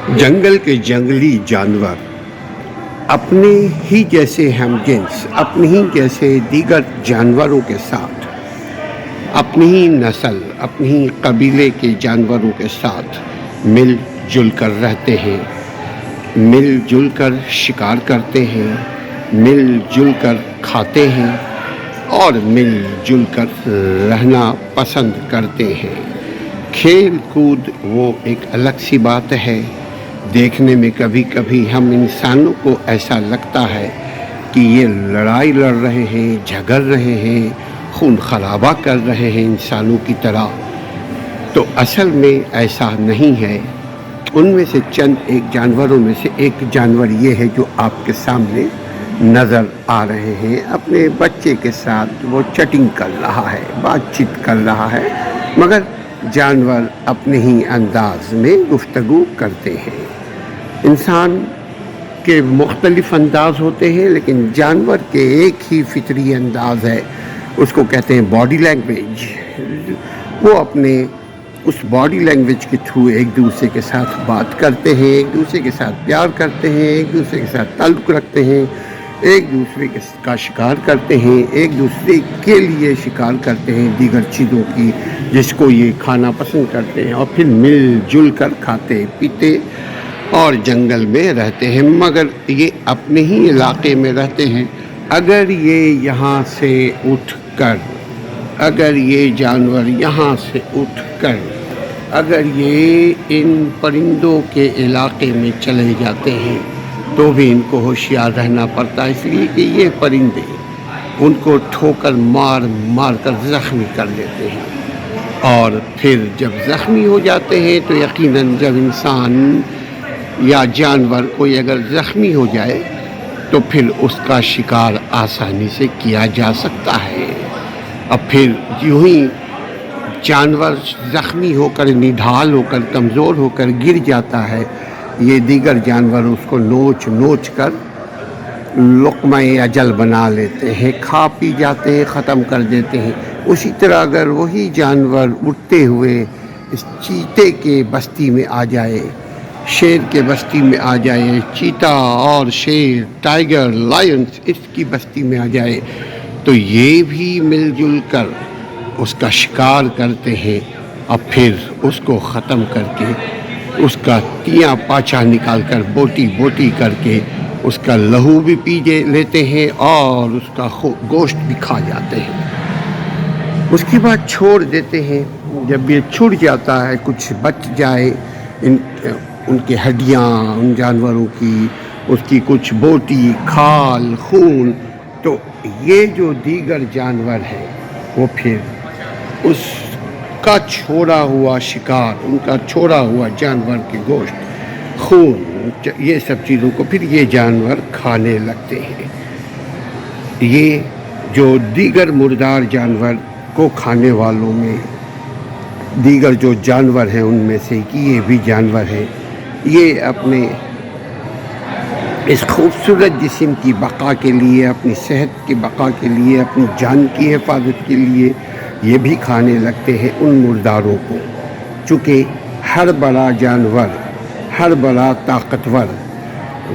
جنگل کے جنگلی جانور اپنے ہی جیسے ہم جنس، اپنے ہی جیسے دیگر جانوروں کے ساتھ، اپنی ہی نسل، اپنی ہی قبیلے کے جانوروں کے ساتھ مل جل کر رہتے ہیں، مل جل کر شکار کرتے ہیں، مل جل کر کھاتے ہیں اور مل جل کر رہنا پسند کرتے ہیں۔ کھیل کود وہ ایک الگ سی بات ہے۔ دیکھنے میں کبھی کبھی ہم انسانوں کو ایسا لگتا ہے کہ یہ لڑائی لڑ رہے ہیں، جھگڑ رہے ہیں، خون خرابہ کر رہے ہیں انسانوں کی طرح، تو اصل میں ایسا نہیں ہے۔ ان میں سے چند ایک جانوروں میں سے ایک جانور یہ ہے جو آپ کے سامنے نظر آ رہے ہیں۔ اپنے بچے کے ساتھ وہ چیٹنگ کر رہا ہے، بات چیت کر رہا ہے، مگر جانور اپنے ہی انداز میں گفتگو کرتے ہیں۔ انسان کے مختلف انداز ہوتے ہیں، لیکن جانور کے ایک ہی فطری انداز ہے، اس کو کہتے ہیں باڈی لینگویج۔ وہ اپنے اس باڈی لینگویج کے تھرو ایک دوسرے کے ساتھ بات کرتے ہیں، ایک دوسرے کے ساتھ پیار کرتے ہیں، ایک دوسرے کے ساتھ تعلق رکھتے ہیں، ایک دوسرے کا شکار کرتے ہیں، ایک دوسرے کے لیے شکار کرتے ہیں دیگر چیزوں کی جس کو یہ کھانا پسند کرتے ہیں، اور پھر مل جل کر کھاتے پیتے اور جنگل میں رہتے ہیں، مگر یہ اپنے ہی علاقے میں رہتے ہیں۔ اگر یہ یہاں سے اٹھ کر، اگر یہ جانور یہاں سے اٹھ کر اگر یہ ان پرندوں کے علاقے میں چلے جاتے ہیں تو بھی ان کو ہوشیار رہنا پڑتا ہے، اس لیے کہ یہ پرندے ان کو ٹھوکر مار مار کر زخمی کر دیتے ہیں، اور پھر جب زخمی ہو جاتے ہیں تو یقیناً جب انسان یا جانور کوئی اگر زخمی ہو جائے تو پھر اس کا شکار آسانی سے کیا جا سکتا ہے۔ اب پھر یوں ہی جانور زخمی ہو کر، نڈھال ہو کر، کمزور ہو کر گر جاتا ہے، یہ دیگر جانور اس کو نوچ نوچ کر لقمہ اجل بنا لیتے ہیں، کھا پی جاتے ہیں، ختم کر دیتے ہیں۔ اسی طرح اگر وہی جانور اٹھتے ہوئے اس چیتے کے بستی میں آ جائے، شیر کے بستی میں آ جائے، چیتا اور شیر، ٹائیگر، لائنز اس کی بستی میں آ جائے تو یہ بھی مل جل کر اس کا شکار کرتے ہیں، اور پھر اس کو ختم کر کے اس کا تیاں پاچھا نکال کر بوٹی بوٹی کر کے اس کا لہو بھی پی لیتے ہیں اور اس کا گوشت بھی کھا جاتے ہیں۔ اس کے بعد چھوڑ دیتے ہیں، جب یہ چھوٹ جاتا ہے، کچھ بچ جائے ان کی ہڈیاں، ان جانوروں کی، اس کی کچھ بوٹی، کھال، خون، تو یہ جو دیگر جانور ہے وہ پھر اس کا چھوڑا ہوا شکار، ان کا چھوڑا ہوا جانور کے گوشت، خون، یہ سب چیزوں کو پھر یہ جانور کھانے لگتے ہیں۔ یہ جو دیگر مردار جانور کو کھانے والوں میں دیگر جو جانور ہیں ان میں سے یہ بھی جانور ہے، یہ اپنے اس خوبصورت جسم کی بقا کے لیے، اپنی صحت کی بقا کے لیے، اپنی جان کی حفاظت کے لیے یہ بھی کھانے لگتے ہیں ان مرداروں کو، چونکہ ہر بڑا جانور، ہر بڑا طاقتور،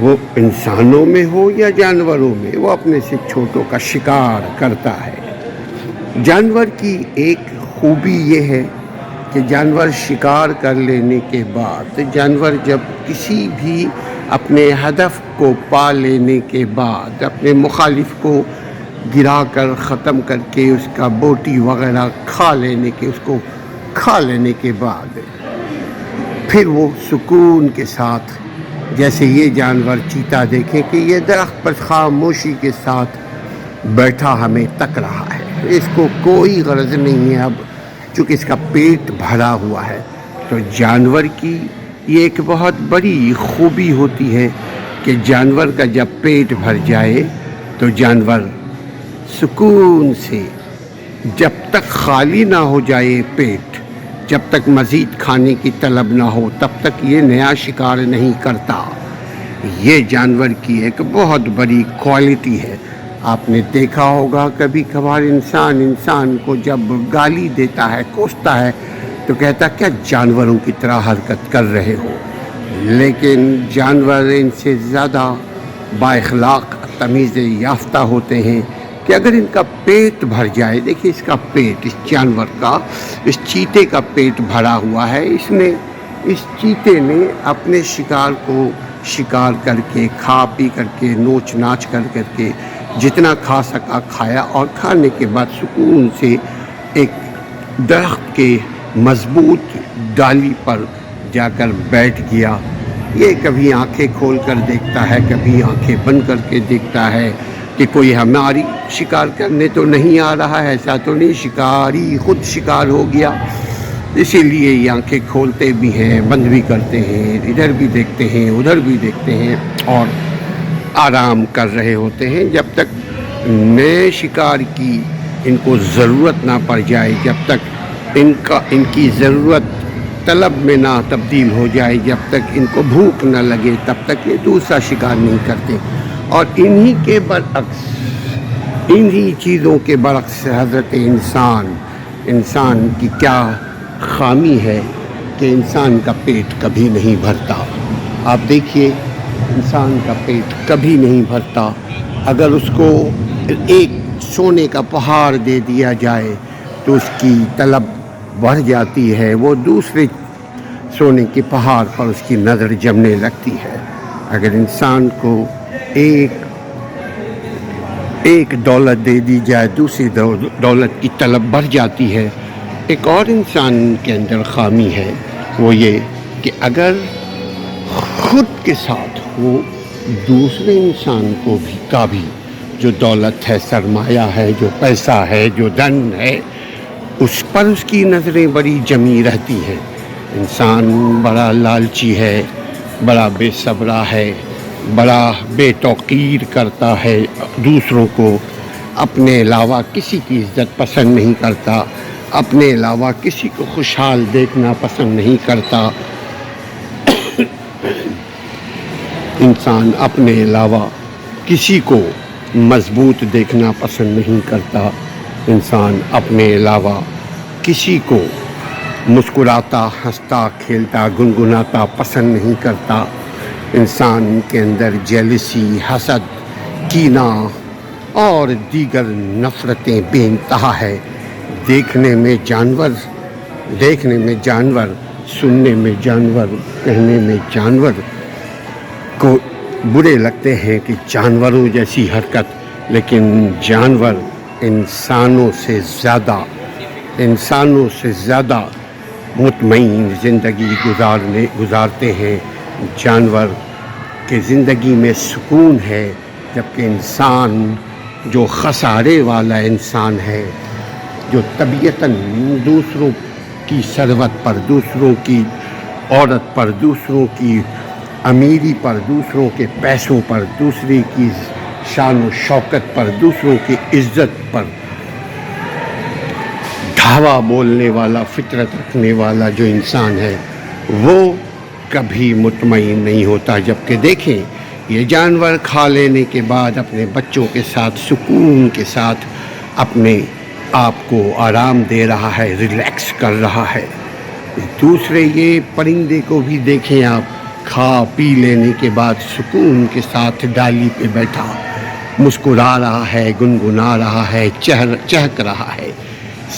وہ انسانوں میں ہو یا جانوروں میں، وہ اپنے سے چھوٹوں کا شکار کرتا ہے۔ جانور کی ایک خوبی یہ ہے کہ جانور شکار کر لینے کے بعد، جانور جب کسی بھی اپنے ہدف کو پا لینے کے بعد، اپنے مخالف کو گرا کر ختم کر کے اس کا بوٹی وغیرہ کھا لینے کے بعد پھر وہ سکون کے ساتھ، جیسے یہ جانور چیتا دیکھیں کہ یہ درخت پر خاموشی کے ساتھ بیٹھا ہمیں تک رہا ہے، اس کو کوئی غرض نہیں ہے اب، چونکہ اس کا پیٹ بھرا ہوا ہے۔ تو جانور کی یہ ایک بہت بڑی خوبی ہوتی ہے کہ جانور کا جب پیٹ بھر جائے تو جانور سکون سے، جب تک خالی نہ ہو جائے پیٹ، جب تک مزید کھانے کی طلب نہ ہو، تب تک یہ نیا شکار نہیں کرتا۔ یہ جانور کی ایک بہت بڑی کوالٹی ہے۔ آپ نے دیکھا ہوگا کبھی کبھار انسان کو جب گالی دیتا ہے، کوستا ہے، تو کہتا کیا جانوروں کی طرح حرکت کر رہے ہو، لیکن جانور ان سے زیادہ بااخلاق تمیز یافتہ ہوتے ہیں کہ اگر ان کا پیٹ بھر جائے، دیکھیں اس کا پیٹ، اس جانور کا، اس چیتے کا پیٹ بھرا ہوا ہے، اس چیتے نے اپنے شکار کو شکار کر کے، کھا پی کر کے، نوچ ناچ کر کے جتنا کھا سکا کھایا، اور کھانے کے بعد سکون سے ایک درخت کے مضبوط ڈالی پر جا کر بیٹھ گیا۔ یہ کبھی آنکھیں کھول کر دیکھتا ہے، کبھی آنکھیں بند کر کے دیکھتا ہے کہ کوئی ہماری شکار کرنے تو نہیں آ رہا ہے، ایسا تو نہیں شکاری خود شکار ہو گیا۔ اسی لیے یہ آنکھیں کھولتے بھی ہیں، بند بھی کرتے ہیں، ادھر بھی دیکھتے ہیں، ادھر بھی دیکھتے ہیں، اور آرام کر رہے ہوتے ہیں جب تک نئے شکار کی ان کو ضرورت نہ پڑ جائے، جب تک ان کی ضرورت طلب میں نہ تبدیل ہو جائے، جب تک ان کو بھوک نہ لگے، تب تک یہ دوسرا شکار نہیں کرتے۔ اور انہی کے برعکس، انہی چیزوں کے برعکس حضرت انسان کی کیا خامی ہے کہ انسان کا پیٹ کبھی نہیں بھرتا۔ آپ دیکھیے، انسان کا پیٹ کبھی نہیں بھرتا۔ اگر اس کو ایک سونے کا پہاڑ دے دیا جائے تو اس کی طلب بڑھ جاتی ہے، وہ دوسرے سونے کے پہاڑ پر اس کی نظر جمنے لگتی ہے۔ اگر انسان کو ایک دولت دے دی جائے، دوسری دولت کی طلب بڑھ جاتی ہے۔ ایک اور انسان کے اندر خامی ہے، وہ یہ کہ اگر خود کے ساتھ وہ دوسرے انسان کا بھی جو دولت ہے، سرمایہ ہے، جو پیسہ ہے، جو دھن ہے، اس پر اس کی نظریں بڑی جمی رہتی ہیں۔ انسان بڑا لالچی ہے، بڑا بے صبرا ہے، بڑا بے توقیر کرتا ہے دوسروں کو، اپنے علاوہ کسی کی عزت پسند نہیں کرتا، اپنے علاوہ کسی کو خوشحال دیکھنا پسند نہیں کرتا۔ انسان اپنے علاوہ کسی کو مضبوط دیکھنا پسند نہیں کرتا۔ انسان اپنے علاوہ کسی کو مسکراتا، ہنستا، کھیلتا، گنگناتا پسند نہیں کرتا۔ انسان کے اندر جیلسی، حسد، کینہ اور دیگر نفرتیں بے انتہا ہے۔ دیکھنے میں جانور، سننے میں جانور، کہنے میں جانور کو برے لگتے ہیں کہ جانوروں جیسی حرکت، لیکن جانور انسانوں سے زیادہ مطمئن زندگی گزارتے ہیں۔ جانور کے زندگی میں سکون ہے، جبکہ انسان جو خسارے والا انسان ہے، جو طبیعتاً دوسروں کی ثروت پر، دوسروں کی عورت پر، دوسروں کی امیری پر، دوسروں کے پیسوں پر، دوسرے کی شان و شوکت پر، دوسروں کی عزت پر دھاوا بولنے والا، فطرت رکھنے والا جو انسان ہے، وہ کبھی مطمئن نہیں ہوتا۔ جبکہ دیکھیں، یہ جانور کھا لینے کے بعد اپنے بچوں کے ساتھ سکون کے ساتھ اپنے آپ کو آرام دے رہا ہے، ریلیکس کر رہا ہے۔ دوسرے یہ پرندے کو بھی دیکھیں آپ، کھا پی لینے کے بعد سکون کے ساتھ ڈالی پہ بیٹھا مسکرا رہا ہے، گنگنا رہا ہے، چہک رہا ہے۔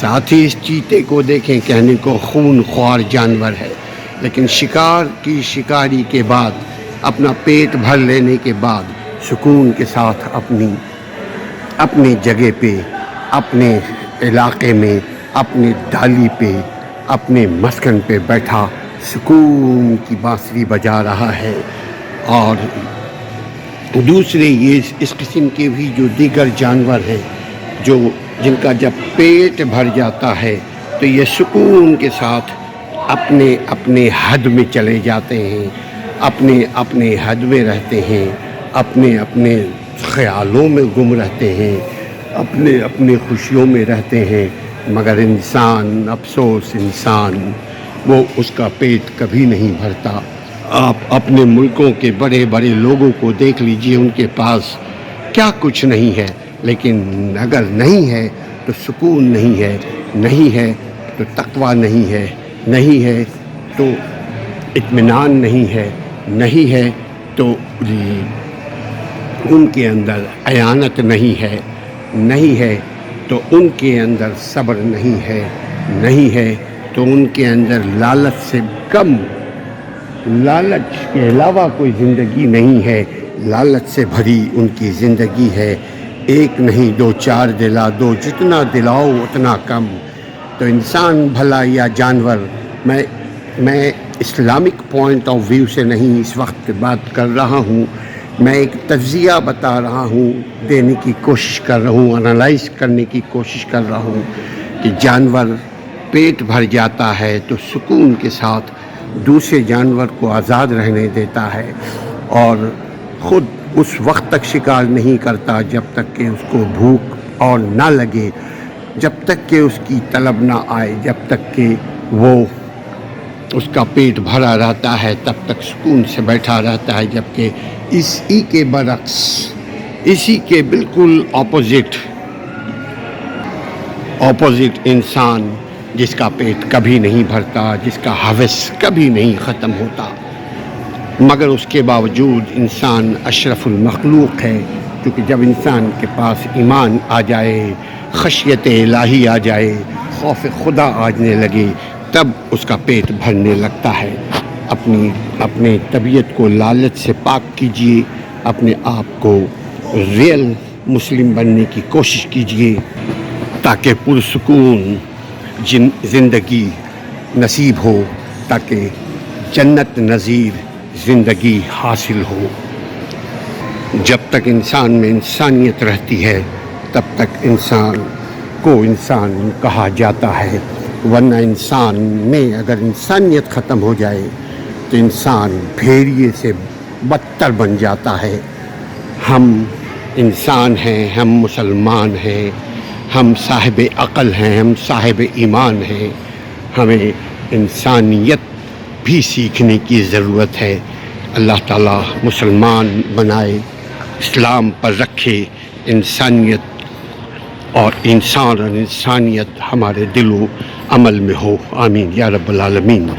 ساتھ ہی اس چیتے کو دیکھیں، کہنے کو خون خوار جانور ہے، لیکن شکاری کے بعد، اپنا پیٹ بھر لینے کے بعد سکون کے ساتھ اپنی جگہ پہ، اپنے علاقے میں، اپنے ڈالی پہ، اپنے مسکن پہ بیٹھا سکون کی بانسری بجا رہا ہے۔ اور دوسرے یہ اس قسم کے بھی جو دیگر جانور ہیں، جن کا جب پیٹ بھر جاتا ہے تو یہ سکون کے ساتھ اپنے حد میں چلے جاتے ہیں، اپنے حد میں رہتے ہیں، اپنے خیالوں میں گم رہتے ہیں، اپنے خوشیوں میں رہتے ہیں۔ مگر انسان، افسوس انسان، وہ اس کا پیٹ کبھی نہیں بھرتا۔ آپ اپنے ملکوں کے بڑے بڑے لوگوں کو دیکھ لیجئے، ان کے پاس کیا کچھ نہیں ہے، لیکن اگر نہیں ہے تو سکون نہیں ہے، نہیں ہے تو تقویٰ نہیں ہے، نہیں ہے تو اطمینان نہیں ہے تو ان کے اندر ایانت نہیں ہے تو ان کے اندر صبر نہیں ہے تو ان کے اندر لالچ سے کم، لالچ کے علاوہ کوئی زندگی نہیں ہے، لالچ سے بھری ان کی زندگی ہے۔ ایک نہیں دو چار دلا دو، جتنا دلاؤ اتنا کم۔ تو انسان بھلا یا جانور، میں اسلامک پوائنٹ آف ویو سے نہیں اس وقت بات کر رہا ہوں، میں ایک تجزیہ بتا رہا ہوں، دینے کی کوشش کر رہا ہوں، انالائز کرنے کی کوشش کر رہا ہوں کہ جانور پیٹ بھر جاتا ہے تو سکون کے ساتھ دوسرے جانور کو آزاد رہنے دیتا ہے اور خود اس وقت تک شکار نہیں کرتا جب تک کہ اس کو بھوک اور نہ لگے، جب تک کہ اس کی طلب نہ آئے، جب تک کہ وہ اس کا پیٹ بھرا رہتا ہے تب تک سکون سے بیٹھا رہتا ہے، جبکہ اسی کے برعکس، اسی کے بالکل اپوزٹ انسان، جس کا پیٹ کبھی نہیں بھرتا، جس کا ہوس کبھی نہیں ختم ہوتا، مگر اس کے باوجود انسان اشرف المخلوق ہے، کیونکہ جب انسان کے پاس ایمان آ جائے، خشیت الہی آ جائے، خوف خدا آنے لگے، تب اس کا پیٹ بھرنے لگتا ہے۔ اپنے طبیعت کو لالچ سے پاک کیجیے، اپنے آپ کو ریئل مسلم بننے کی کوشش کیجیے تاکہ پرسکون زندگی نصیب ہو، تاکہ جنت نظیر زندگی حاصل ہو۔ جب تک انسان میں انسانیت رہتی ہے تب تک انسان کو انسان کہا جاتا ہے، ورنہ انسان میں اگر انسانیت ختم ہو جائے تو انسان بھیڑیے سے بدتر بن جاتا ہے۔ ہم انسان ہیں، ہم مسلمان ہیں، ہم صاحب عقل ہیں، ہم صاحب ایمان ہیں، ہمیں انسانیت بھی سیکھنے کی ضرورت ہے۔ اللہ تعالیٰ مسلمان بنائے، اسلام پر رکھے، انسانیت اور انسانیت ہمارے دل و عمل میں ہو۔ آمین یا رب العالمین۔